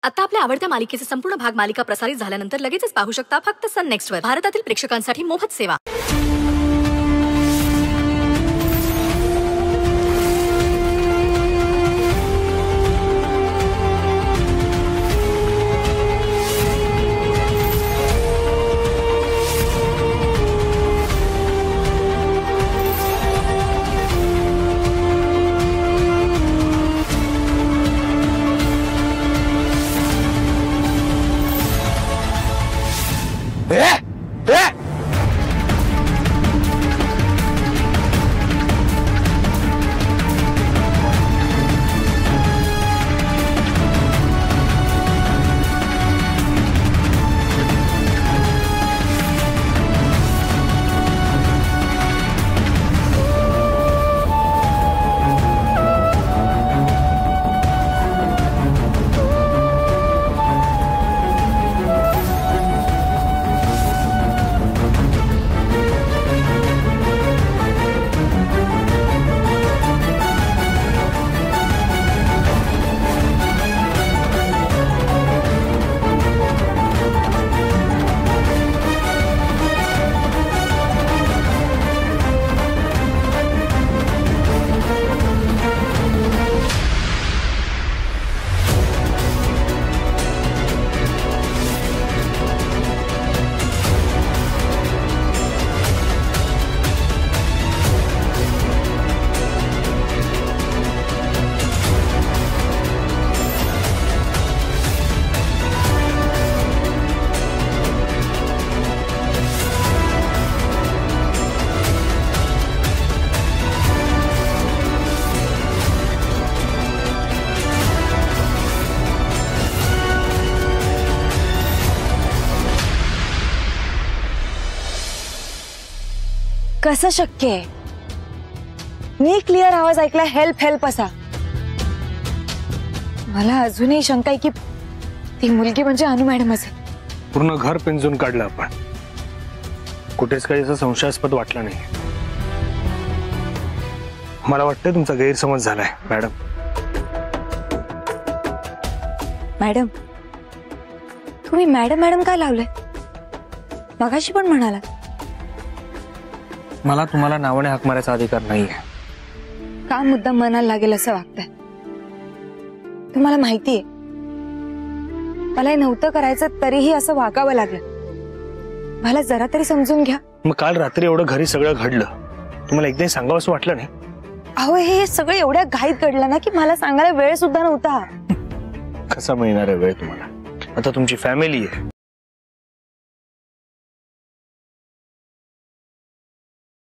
आता आपल्या आवडत्या मालिकेचे संपूर्ण भाग मालिका प्रसारित झाल्यानंतर लगेचच पाहू शकता फक्त सन नेक्स्ट वर. भारतातील प्रेक्षकांसाठी मोफत सेवा. कसं शक्य आहे? मी क्लिअर आवाज ऐकला हेल्प हेल्प असा. मला अजूनही शंका आहे की ती मुलगी म्हणजे अनु मॅडम असेल. पूर्ण घर पिंजून काढलं आपण, कुठेच काही असं संशयास्पद वाटलं नाही. मला वाटतं तुमचा गैरसमज झालाय मॅडम. मॅडम, तुम्ही मॅडम मॅडम काय लावलंय? मगाशी पण म्हणाला. मला तुम्हाला नावाने हाक मारायचा अधिकार नाहीये. का मुद्दाम मनाला लागेल असं वागताय? तुम्हाला माहितीये मला हे नव्हतं करायचं तरीही असं वागावं लागलं. मला जरा तरी समजून घ्या. मग काल रात्री एवढं घरी सगळं घडलं, तुम्हाला एकदा सांगावं असं वाटलं नाही? अहो, हे सगळं एवढ्या घाईत घडलं ना की मला सांगायला वेळ सुद्धा नव्हता. कसा मिळणार आहे वेळ तुम्हाला? आता तुमची फॅमिली आहे,